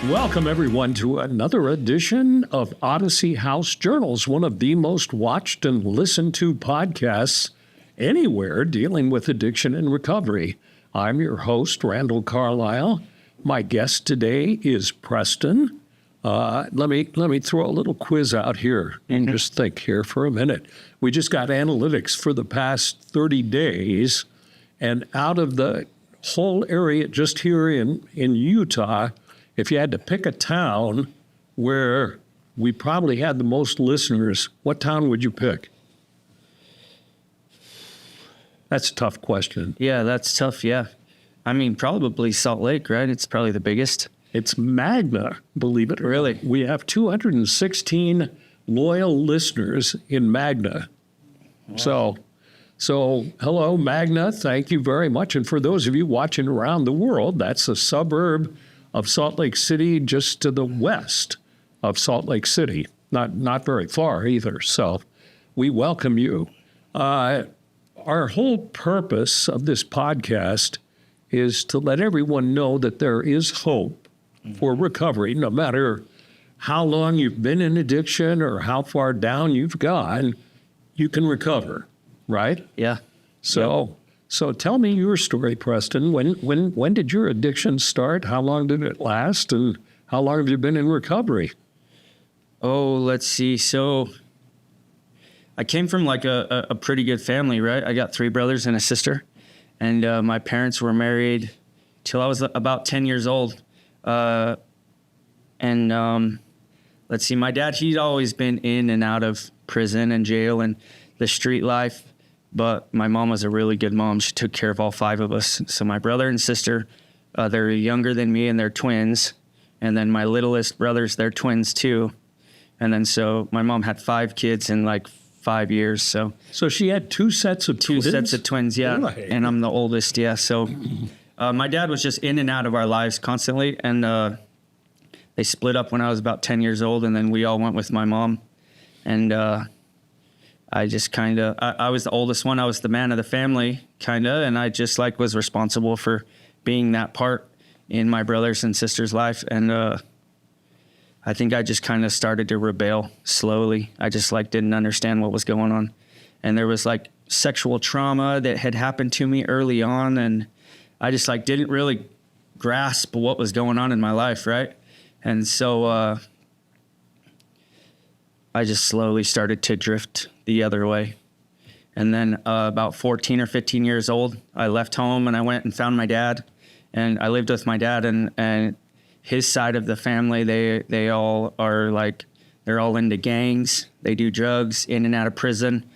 Welcome, everyone, to another edition of Odyssey House Journals, one of the most watched and listened to podcasts anywhere dealing with addiction and recovery. I'm your host, Randall Carlisle. My guest today is Preston. Let me throw a little quiz out here and just think here for a minute. We just got analytics for the past 30 days, and out of the whole area just here in Utah, if you had to pick a town where we probably had the most listeners, what town would you pick? That's a tough question. Yeah, that's tough, yeah. I mean, probably Salt Lake, right? It's probably the biggest. It's Magna, believe it or not. Really? We have 216 loyal listeners in Magna. Wow. So hello, Magna. Thank you very much. And for those of you watching around the world, that's a suburb of Salt Lake City, just to the west of Salt Lake City. Not very far either. So we welcome you. Our whole purpose of this podcast is to let everyone know that there is hope for recovery, no matter how long you've been in addiction or how far down you've gone, you can recover, right? Yeah. So tell me your story, Preston. When did your addiction start? How long did it last? And how long have you been in recovery? Oh, let's see. So I came from like a pretty good family, right? I got 3 brothers and a sister. And my parents were married till I was about 10 years old. Let's see, my dad, he'd always been in and out of prison and jail and the street life. But my mom was a really good mom. She took care of all 5 of us. So my brother and sister, they're younger than me and they're twins. And then my littlest brothers, they're twins too. And then so my mom had 5 kids in like 5 years. So she had 2 sets of twins? 2 sets of twins, yeah. Really? And I'm the oldest, yeah. So my dad was just in and out of our lives constantly. And they split up when I was about 10 years old. And then we all went with my mom. And I just kind of, I was the oldest one. I was the man of the family, kind of, and I just like was responsible for being that part in my brother's and sister's life. And I think I just kind of started to rebel slowly. I just like didn't understand what was going on. And there was like sexual trauma that had happened to me early on. And I just like didn't really grasp what was going on in my life, right? And so I just slowly started to drift the other way. And then about 14 or 15 years old, I left home and I went and found my dad. And I lived with my dad and his side of the family, they all are like, they're all into gangs. They do drugs, in and out of prison,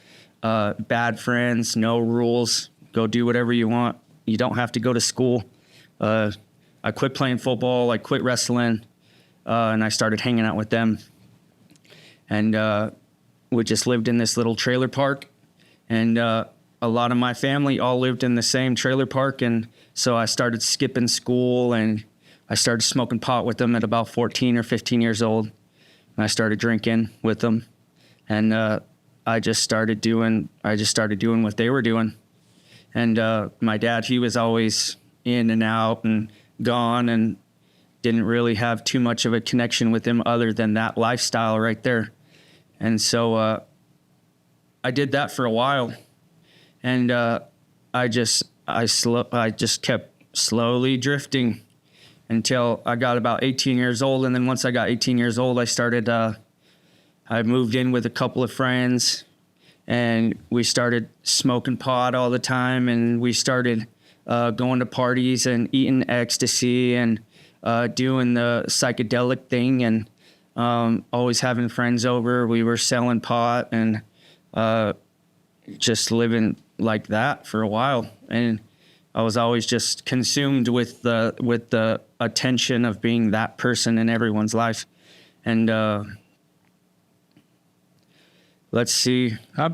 bad friends, no rules, go do whatever you want. You don't have to go to school. I quit playing football, I quit wrestling, and I started hanging out with them. And we just lived in this little trailer park, and a lot of my family all lived in the same trailer park. And so I started skipping school and I started smoking pot with them at about 14 or 15 years old. And I started drinking with them, and I just started doing what they were doing. And my dad, he was always in and out and gone, and didn't really have too much of a connection with him other than that lifestyle right there. And so I did that for a while, and I just kept slowly drifting until I got about 18 years old. And then once I got 18 years old, I moved in with a couple of friends, and we started smoking pot all the time, and we started going to parties and eating ecstasy and doing the psychedelic thing, and always having friends over. We were selling pot and just living like that for a while. And I was always just consumed with the attention of being that person in everyone's life. And let's see. How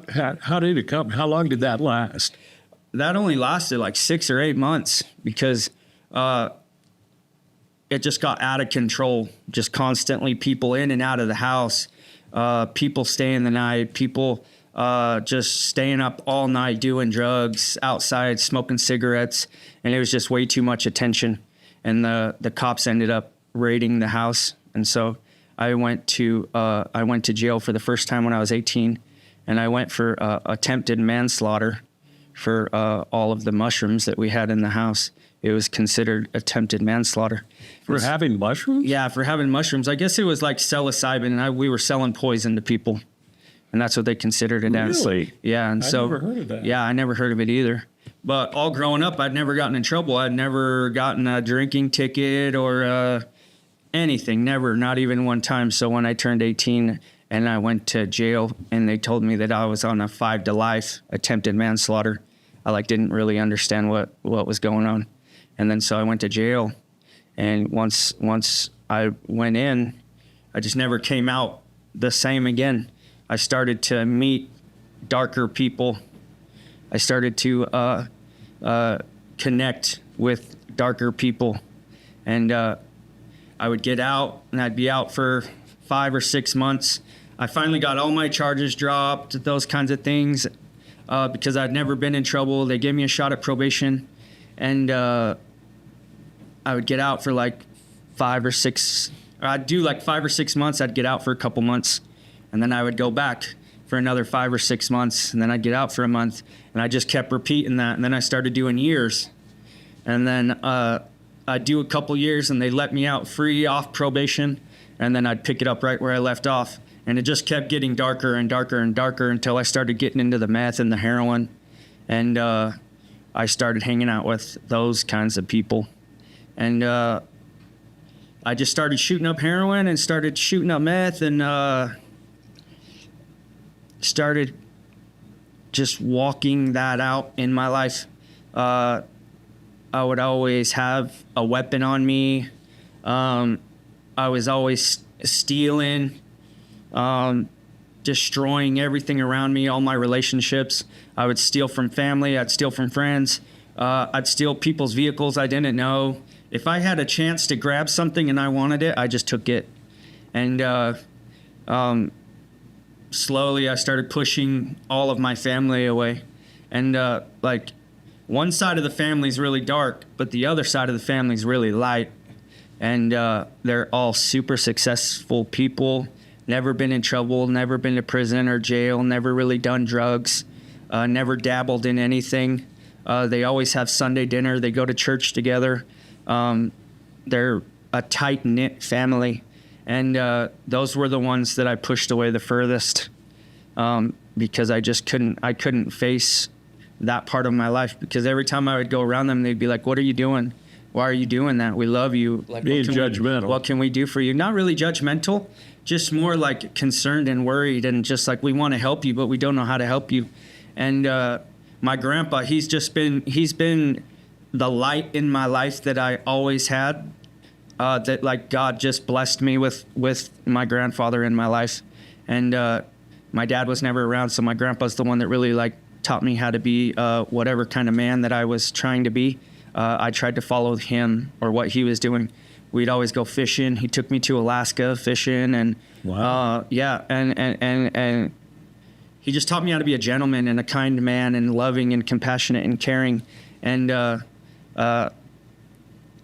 did it come? How long did that last? That only lasted like 6 or 8 months because it just got out of control. Just constantly people in and out of the house, people staying the night, people just staying up all night doing drugs outside, smoking cigarettes, and it was just way too much attention. And the cops ended up raiding the house, and so I went to jail for the first time when I was 18, and I went for attempted manslaughter for all of the mushrooms that we had in the house. It was considered attempted manslaughter. For having mushrooms? Yeah, for having mushrooms. I guess it was like psilocybin, and we were selling poison to people, and that's what they considered it as. Really? Yeah, and I so never heard of that. Yeah, I never heard of it either. But all growing up, I'd never gotten in trouble. I'd never gotten a drinking ticket or anything. Never, not even one time. So when I turned 18 and I went to jail, and they told me that I was on a 5 to life attempted manslaughter, I didn't really understand what was going on. And then so I went to jail, and once I went in, I just never came out the same again. I started to meet darker people. I started to connect with darker people, and I would get out, and I'd be out for 5 or 6 months. I finally got all my charges dropped, those kinds of things, because I'd never been in trouble. They gave me a shot at probation, and I would get out for 5 or 6. Or I'd do 5 or 6 months. I'd get out for a couple months, and then I would go back for another 5 or 6 months, and then I'd get out for a month, and I just kept repeating that. And then I started doing years, and then I'd do a couple years, and they let me out free off probation, and then I'd pick it up right where I left off, and it just kept getting darker and darker and darker until I started getting into the meth and the heroin, and I started hanging out with those kinds of people. And I just started shooting up heroin and started shooting up meth, and started just walking that out in my life. I would always have a weapon on me. I was always stealing, destroying everything around me, all my relationships. I would steal from family. I'd steal from friends. I'd steal people's vehicles I didn't know. If I had a chance to grab something and I wanted it, I just took it. And slowly I started pushing all of my family away. And one side of the family is really dark, but the other side of the family is really light. And they're all super successful people, never been in trouble, never been to prison or jail, never really done drugs, never dabbled in anything. They always have Sunday dinner. They go to church together. They're a tight-knit family. And those were the ones that I pushed away the furthest, because I couldn't face that part of my life, because every time I would go around them, they'd be like, "What are you doing? Why are you doing that? We love you." Being judgmental. What can we do for you? Not really judgmental, just more concerned and worried, and just we want to help you, but we don't know how to help you. And my grandpa, he's been the light in my life that I always had. That God just blessed me with my grandfather in my life. And my dad was never around, so my grandpa's the one that really taught me how to be whatever kind of man that I was trying to be. I tried to follow him or what he was doing. We'd always go fishing. He took me to Alaska fishing, and wow. And he just taught me how to be a gentleman and a kind man and loving and compassionate and caring. And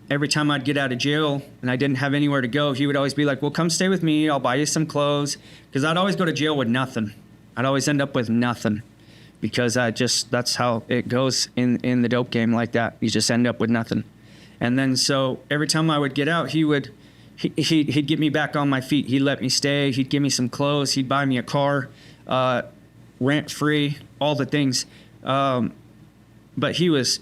every time I'd get out of jail and I didn't have anywhere to go, he would always be like, "Well, come stay with me. I'll buy you some clothes." Because I'd always go to jail with nothing. I'd always end up with nothing, because that's how it goes in the dope game like that. You just end up with nothing. And then so every time I would get out, he'd get me back on my feet. He'd let me stay. He'd give me some clothes. He'd buy me a car, rent free, all the things. But he's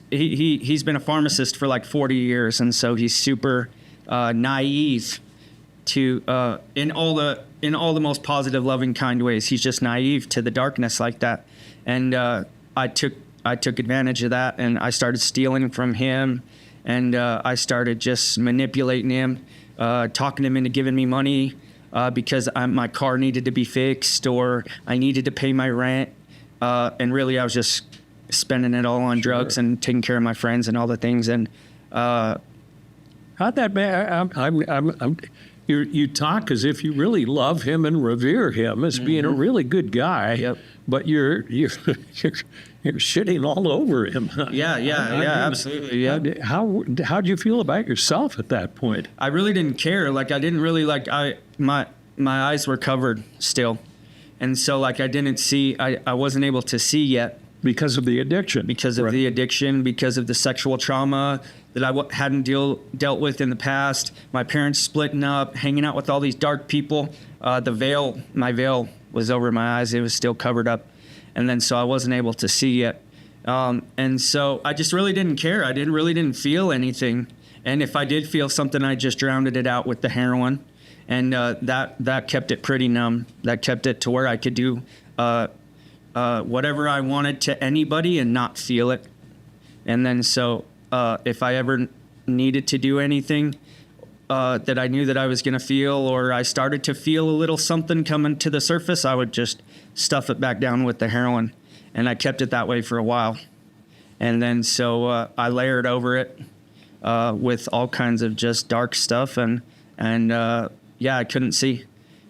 been a pharmacist for 40 years, and so he's super naive to in all the most positive, loving, kind ways. He's just naive to the darkness like that. And I took advantage of that, and I started stealing from him, and I started just manipulating him, talking him into giving me money because my car needed to be fixed, or I needed to pay my rent, and really I was just spending it all on drugs and taking care of my friends and all the things. And how'd that be? You talk as if you really love him and revere him as being a really good guy. Yep. but you're you're shitting all over him. Yeah, absolutely. Yeah. How'd you feel about yourself at that point? I really didn't care. Like I didn't really like my eyes were covered still. And so like I didn't see I wasn't able to see yet Because of the addiction. because of the addiction, because of the sexual trauma that I hadn't dealt with in the past. My parents splitting up, hanging out with all these dark people. My veil was over my eyes. It was still covered up. And then so I wasn't able to see yet. And so I just really didn't care. I didn't feel anything. And if I did feel something, I just drowned it out with the heroin. And that kept it pretty numb. That kept it to where I could do whatever I wanted to anybody and not feel it. And then so if I ever needed to do anything that I knew that I was going to feel, or I started to feel a little something coming to the surface, I would just stuff it back down with the heroin. And I kept it that way for a while. And then so I layered over it with all kinds of just dark stuff. And I couldn't see.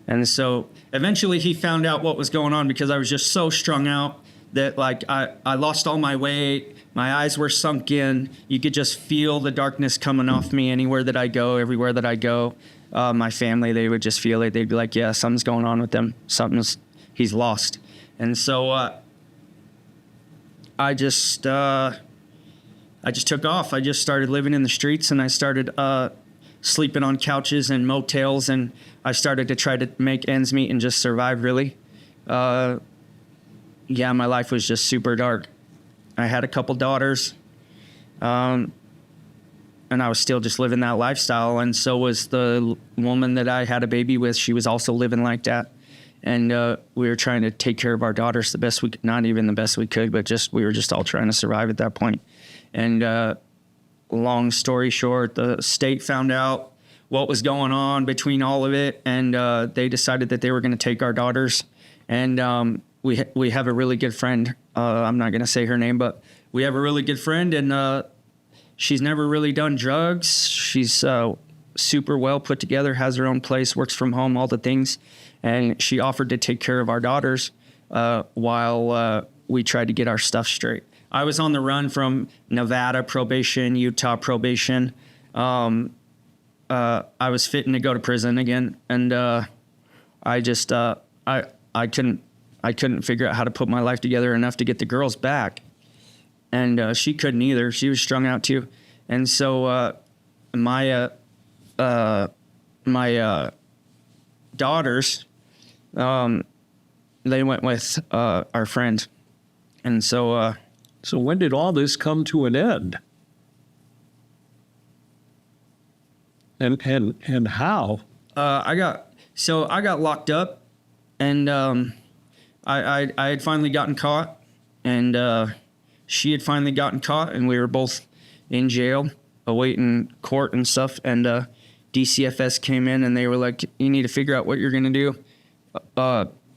And so eventually he found out what was going on because I was just so strung out that like I lost all my weight. My eyes were sunk in. You could just feel the darkness coming off me anywhere that I go, everywhere that I go. My family, they would just feel it. They'd be like, yeah, something's going on with them. He's lost. And so I just took off. I just started living in the streets, and I started sleeping on couches and motels, and I started to try to make ends meet and just survive, really. My life was just super dark. I had a couple daughters, and I was still just living that lifestyle, and so was the woman that I had a baby with. She was also living like that, and we were trying to take care of our daughters the best we could, not even the best we could, but just we were just all trying to survive at that point. And long story short, the state found out what was going on between all of it, and they decided that they were going to take our daughters. And we have a really good friend. I'm not going to say her name, but we have a really good friend, and she's never really done drugs. She's super well put together, has her own place, works from home, all the things. And she offered to take care of our daughters while we tried to get our stuff straight. I was on the run from Nevada probation, Utah probation. I was fitting to go to prison again, and I just I couldn't figure out how to put my life together enough to get the girls back, and she couldn't either. She was strung out too, and so my daughters, they went with our friend, and so. So when did all this come to an end? And how? I got locked up, and I had finally gotten caught, and she had finally gotten caught, and we were both in jail awaiting court and stuff. And DCFS came in, and they were like, "You need to figure out what you're gonna do.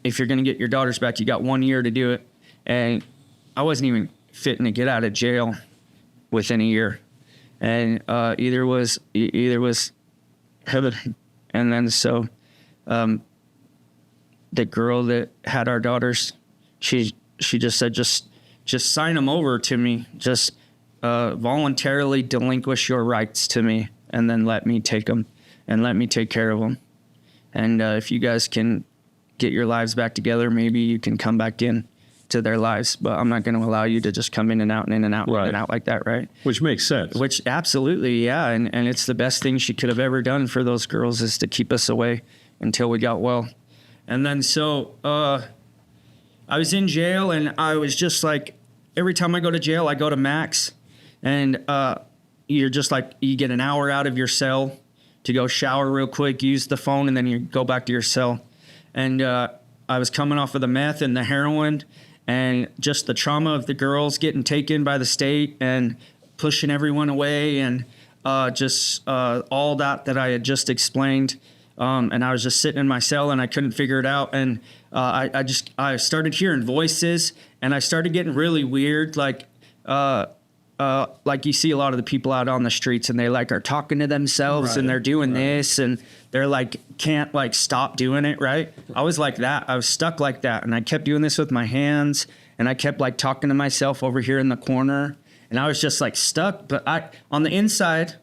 If you're gonna get your daughters back, you got 1 year to do it." And I wasn't even fitting to get out of jail within a year, and either was heaven. And then so the girl that had our daughters, she just said, just sign them over to me, just voluntarily delinquish your rights to me, and then let me take them and let me take care of them. And if you guys can get your lives back together, maybe you can come back in to their lives, but I'm not going to allow you to just come in and out and in and out, right, and in and out like that, right? Which makes sense. Which absolutely, yeah, and it's the best thing she could have ever done for those girls, is to keep us away until we got well. And then so I was in jail, and I was just like, every time I go to jail, I go to Max, and you're just like, you get an hour out of your cell to go shower real quick, use the phone, and then you go back to your cell. And I was coming off of the meth and the heroin, and just the trauma of the girls getting taken by the state and pushing everyone away, and just all that I had just explained. And I was just sitting in my cell, and I couldn't figure it out. And I started hearing voices, and I started getting really weird. Like like you see a lot of the people out on the streets and they like are talking to themselves and they're doing this and they're like, can't like stop doing it. Right. I was like that. I was stuck like that. And I kept doing this with my hands and I kept like talking to myself over here in the corner and I was just like stuck. But on the inside,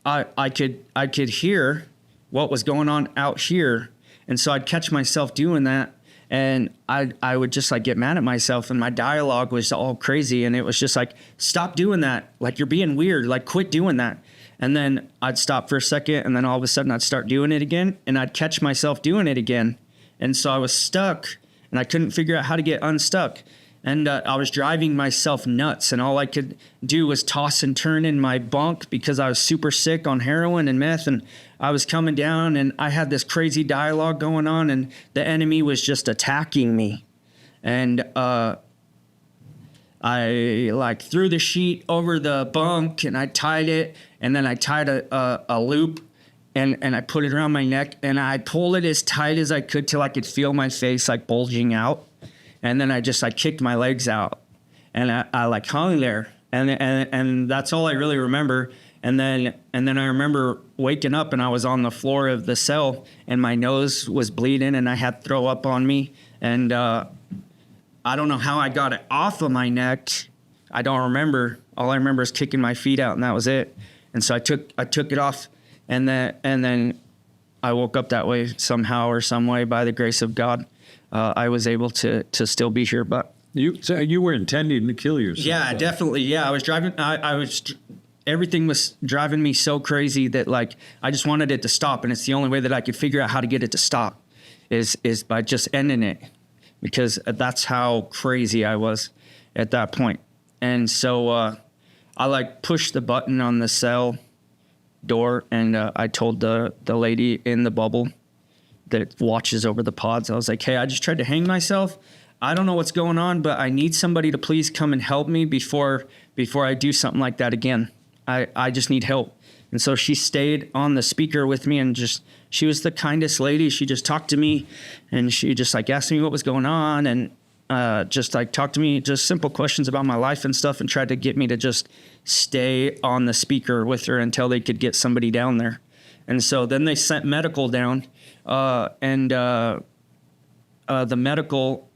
I could hear what was going on out here. And so I'd catch myself doing that. And I would just like get mad at myself and my dialogue was all crazy. And it was just like, stop doing that. Like, you're being weird. Like, quit doing that. And then I'd stop for a second. And then all of a sudden I'd start doing it again. And I'd catch myself doing it again. And so I was stuck and I couldn't figure out how to get unstuck. And I was driving myself nuts. And all I could do was toss and turn in my bunk because I was super sick on heroin and meth. And I was coming down and I had this crazy dialogue going on. And the enemy was just attacking me. And I like threw the sheet over the bunk and I tied it. And then I tied a loop and I put it around my neck. And I pulled it as tight as I could till I could feel my face like bulging out. And then I kicked my legs out and I like hung there and that's all I really remember. And then I remember waking up and I was on the floor of the cell and my nose was bleeding and I had throw up on me. And I don't know how I got it off of my neck. I don't remember. All I remember is kicking my feet out and that was it. And so I took it off and then I woke up that way somehow or some way by the grace of God. I was able to still be here, but you were intending to kill yourself. Yeah, definitely. Yeah, I was driving. Everything was driving me so crazy that like I just wanted it to stop, and it's the only way that I could figure out how to get it to stop, is by just ending it, because that's how crazy I was at that point. And so I like pushed the button on the cell door, and I told the lady in the bubble that watches over the pods. I was like, hey, I just tried to hang myself. I don't know what's going on, but I need somebody to please come and help me before I do something like that again. I just need help. And so she stayed on the speaker with me and she was the kindest lady. She just talked to me and she just like asked me what was going on and just like talked to me, just simple questions about my life and stuff, and tried to get me to just stay on the speaker with her until they could get somebody down there. And so then they sent medical down. And the medical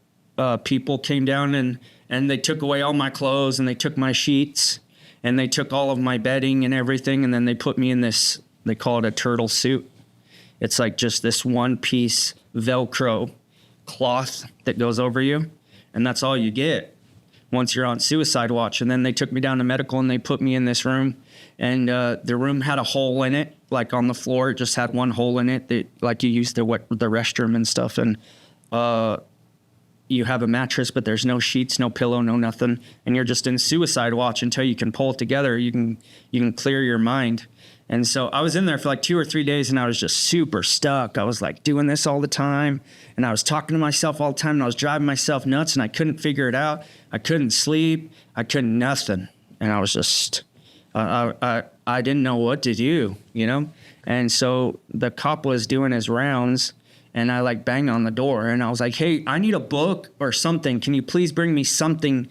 people came down and they took away all my clothes and they took my sheets and they took all of my bedding and everything. And then they put me in this, they call it a turtle suit. It's like just this one piece Velcro cloth that goes over you. And that's all you get once you're on suicide watch. And then they took me down to medical and they put me in this room. And the room had a hole in it, like on the floor. It just had one hole in it that, like, you use the restroom and stuff. And you have a mattress, but there's no sheets, no pillow, no nothing. And you're just in suicide watch until you can pull it together. You can clear your mind. And so I was in there for like 2 or 3 days and I was just super stuck. I was like doing this all the time and I was talking to myself all the time and I was driving myself nuts and I couldn't figure it out. I couldn't sleep. I couldn't nothing. And I was just, I didn't know what to do, you know? And so the cop was doing his rounds and I like banged on the door and I was like, hey, I need a book or something. Can you please bring me something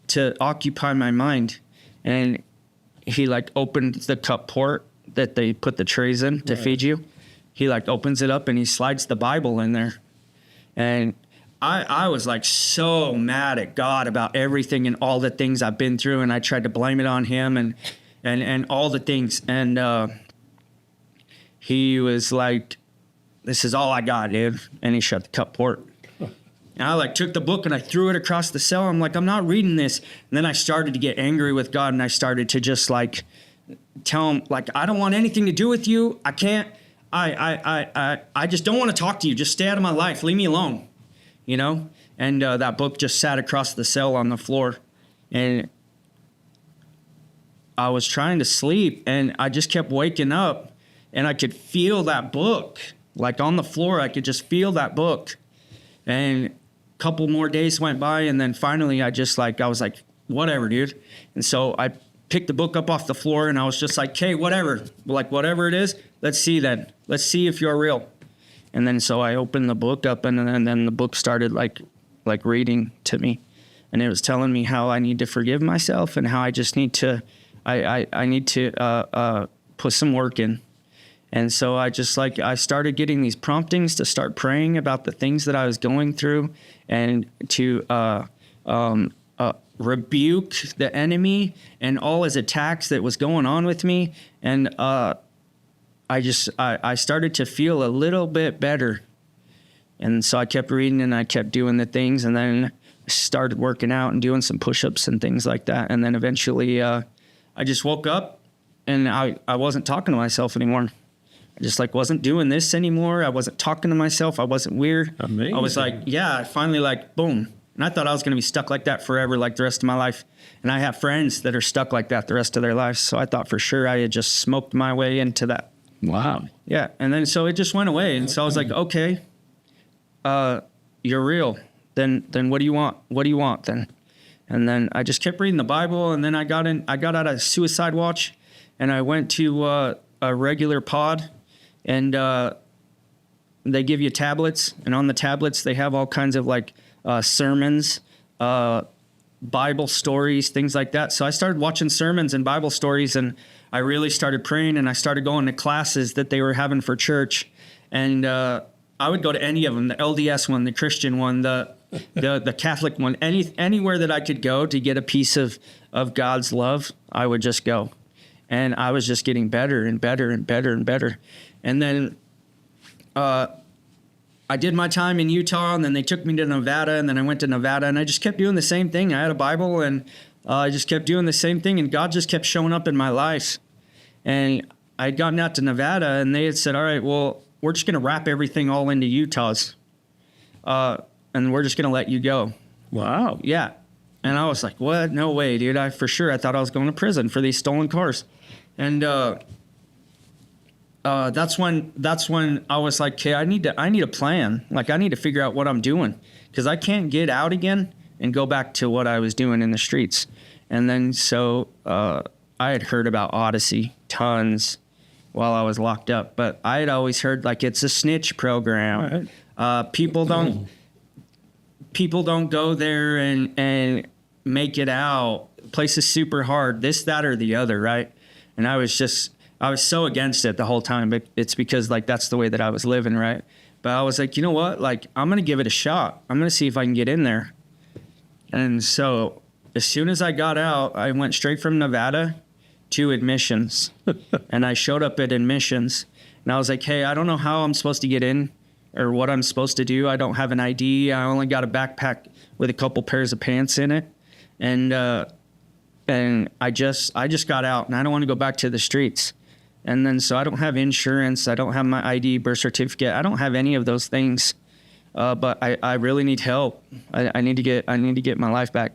to occupy my mind? And he like opened the cup port that they put the trays in to feed you. He like opens it up and he slides the Bible in there. And I was like so mad at God about everything and all the things I've been through. And I tried to blame it on him and all the things. And he was like, this is all I got, dude. And he shut the cup port. And I like took the book and I threw it across the cell. I'm like, I'm not reading this. And then I started to get angry with God and I started to just like tell him, like, I don't want anything to do with you. I can't, I just don't want to talk to you. Just stay out of my life. Leave me alone, you know? And that book just sat across the cell on the floor. And I was trying to sleep and I just kept waking up and I could feel that book. Like on the floor, I could just feel that book. And a couple more days went by and then finally I was like, whatever, dude. And so I picked the book up off the floor and I was just like, hey, whatever. Like, whatever it is, let's see then. Let's see if you're real. And then so I opened the book up and then the book started like reading to me. and it was telling me how I need to forgive myself and how I just need to, I need to put some work in. And so I started getting these promptings to start praying about the things that I was going through and to rebuke the enemy and all his attacks that was going on with me. And I started to feel a little bit better. And so I kept reading and I kept doing the things, and then I started working out and doing some push-ups and things like that. And then eventually I just woke up and I wasn't talking to myself anymore. I just wasn't doing this anymore. I wasn't talking to myself. I wasn't weird. Amazing. I was I finally boom. And I thought I was going to be stuck like that forever, like the rest of my life. And I have friends that are stuck like that the rest of their lives. So I thought for sure I had just smoked my way into that. Wow. Yeah. And then so it just went away. And so I was like, okay, you're real. Then what do you want? What do you want then? And then I just kept reading the Bible. And then I got out of Suicide Watch and I went to a regular pod, and they give you tablets. And on the tablets, they have all kinds of sermons, Bible stories, things like that. So I started watching sermons and Bible stories, and I really started praying, and I started going to classes that they were having for church. And I would go to any of them, the LDS one, the Christian one, the Catholic one, anywhere that I could go to get a piece of God's love, I would just go. And I was just getting better and better and better and better. And then I did my time in Utah, and then they took me to Nevada, and then I went to Nevada, and I just kept doing the same thing. I had a Bible, and I just kept doing the same thing, and God just kept showing up in my life. And I had gotten out to Nevada, and they had said, all right, well, we're just going to wrap everything all into Utah's, and we're just going to let you go. Wow. Yeah. And I was like, what? No way, dude. I thought I was going to prison for these stolen cars. And that's when I was like, okay, I need a plan. I need to figure out what I'm doing, because I can't get out again and go back to what I was doing in the streets. And then so I had heard about Odyssey tons while I was locked up, but I had always heard it's a snitch program. Right. People don't go there and make it out. The place is super hard, this, that, or the other, right? And I was so against it the whole time, but it's because that's the way that I was living, right? But I was like, you know what? I'm going to give it a shot. I'm going to see if I can get in there. And so as soon as I got out, I went straight from Nevada to admissions. And I showed up at admissions, and I was like, hey, I don't know how I'm supposed to get in or what I'm supposed to do. I don't have an ID. I only got a backpack with a couple pairs of pants in it. And I just got out, and I don't want to go back to the streets. And then so I don't have insurance. I don't have my ID, birth certificate. I don't have any of those things. But I really need help. I need to get my life back.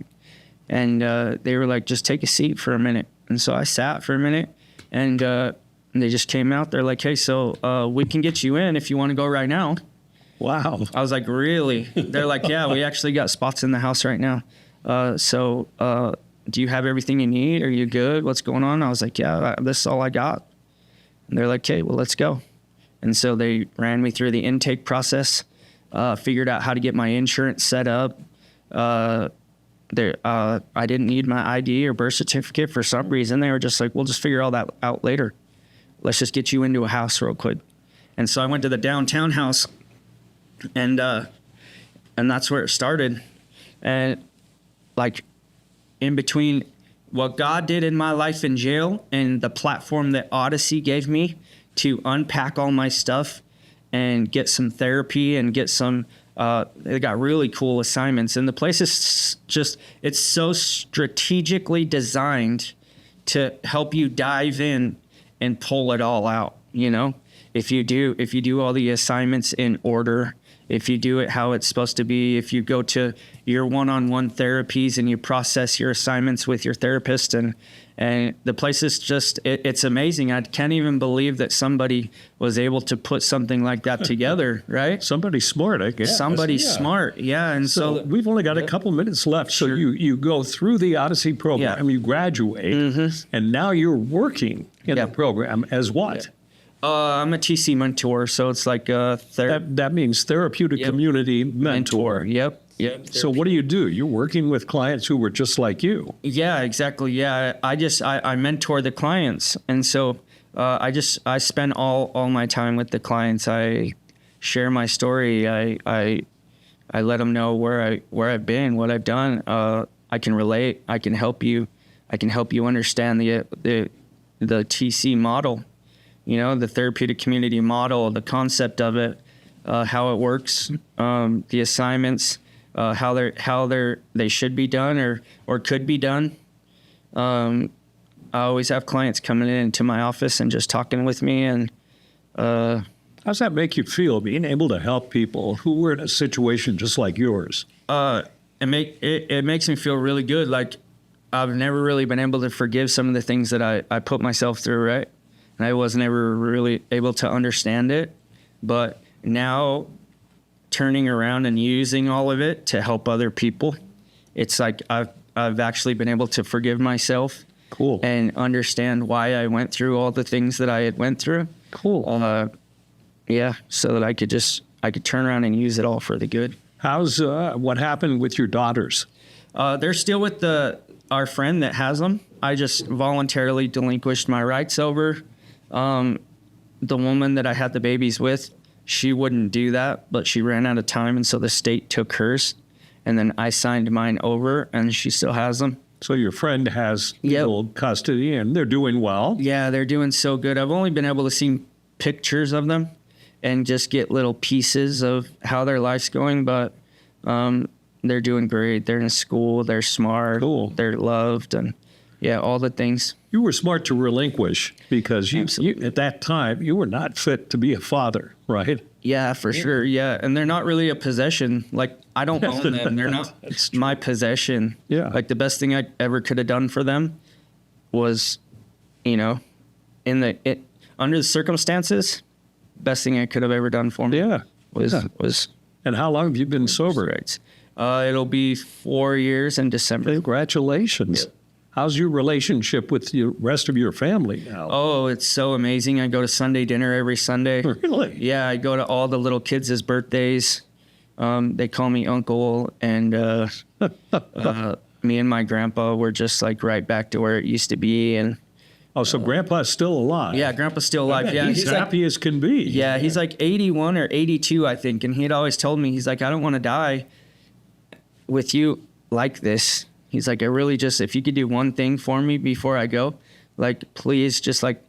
And they were like, just take a seat for a minute. And so I sat for a minute, and they just came out. They're like, hey, so we can get you in if you want to go right now. Wow. I was like, really? They're like, yeah, we actually got spots in the house right now. So do you have everything you need? Are you good? What's going on? I was like, yeah, this is all I got. And they're like, okay, well, let's go. And so they ran me through the intake process, figured out how to get my insurance set up. I didn't need my ID or birth certificate for some reason. They were just like, we'll just figure all that out later. Let's just get you into a house real quick. And so I went to the downtown house, and that's where it started. And in between what God did in my life in jail and the platform that Odyssey gave me to unpack all my stuff and get some therapy and get some, they got really cool assignments. And the place is it's so strategically designed to help you dive in and pull it all out. If you do all the assignments in order, if you do it how it's supposed to be, if you go to your one-on-one therapies and you process your assignments with your therapist, and the place is it's amazing. I can't even believe that somebody was able to put something like that together, right? Somebody smart, I guess. Somebody smart, yeah. And so we've only got a couple minutes left. So Sure. you go through the Odyssey program, you graduate, and now you're working in the program as what? I'm a TC mentor, so it's like that means therapeutic community mentor. Yep. Yeah. So what do? You're working with clients who were just like you. Yeah, exactly. Yeah, I mentor the clients, and so I spend all my time with the clients. I share my story. I let them know where I've been, what I've done. I can relate. I can help you. I can help you understand the TC model, the therapeutic community model, the concept of it, how it works, the assignments, how they should be done or could be done. I always have clients coming into my office and just talking with me. And how's that make you feel, being able to help people who were in a situation just like yours? It makes me feel really good. Like I've never really been able to forgive some of the things that I put myself through, right? And I wasn't ever really able to understand it. But now turning around and using all of it to help other people, it's like I've actually been able to forgive myself. Cool. And understand why I went through all the things that I had went through. Cool. Yeah, so that I could turn around and use it all for the good. How's what happened with your daughters? They're still with our friend that has them. I just voluntarily delinquished my rights over. The woman that I had the babies with, she wouldn't do that, but she ran out of time, and so the state took hers, and then I signed mine over, and she still has them. So your friend has Yep. full custody, and they're doing well. Yeah, they're doing so good. I've only been able to see pictures of them and just get little pieces of how their life's going, but they're doing great. They're in school. They're smart. Cool. They're loved, and yeah, all the things. You were smart to relinquish because you Absolutely. at that time, you were not fit to be a father, right? Yeah, for sure. Yeah, and they're not really a possession. Like I don't own them. They're not my possession. Yeah. Like the best thing I ever could have done for them was, under the circumstances, best thing I could have ever done for them. Yeah. Was And how long have you been sober? rights. It'll be 4 years in December. Congratulations. Yeah. How's your relationship with the rest of your family now? Oh, it's so amazing. I go to Sunday dinner every Sunday. Really? Yeah, I go to all the little kids' birthdays. They call me uncle, and me and my grandpa were just like right back to where it used to be. And Oh, so Grandpa's still alive? yeah, grandpa's still alive. Yeah, he's happy as can be. Yeah, he's like 81 or 82, I think. And he'd always told me, he's like, I don't want to die with you like this. He's like, I really just, if you could do one thing for me before I go, like, please just like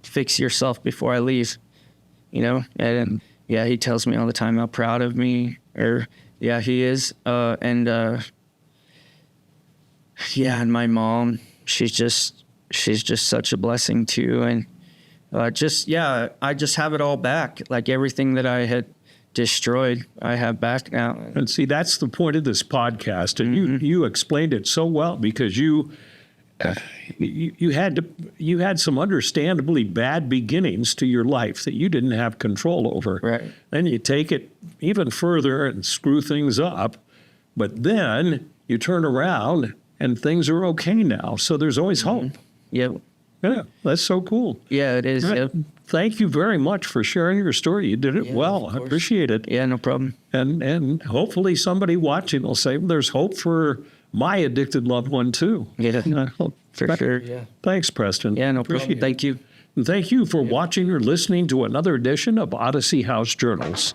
fix yourself before I leave, And yeah, he tells me all the time how proud of me, yeah, he is. And and my mom, she's just such a blessing too. And I just have it all back. Like everything that I had destroyed, I have back now. And see, that's the point of this podcast. And you explained it so well because you had some understandably bad beginnings to your life that you didn't have control over. Right. Then you take it even further and screw things up. But then you turn around and things are okay now. So there's always hope. Yeah. Yeah, that's so cool. Yeah, it is. Right. Yeah. Thank you very much for sharing your story. You did it well. I appreciate it. Yeah, no problem. And hopefully somebody watching will say, well, there's hope for my addicted loved one too. Yeah, for sure. Yeah. Thanks, Preston. Yeah, no Appreciate problem. it. Thank you. And thank you for watching or listening to another edition of Odyssey House Journals.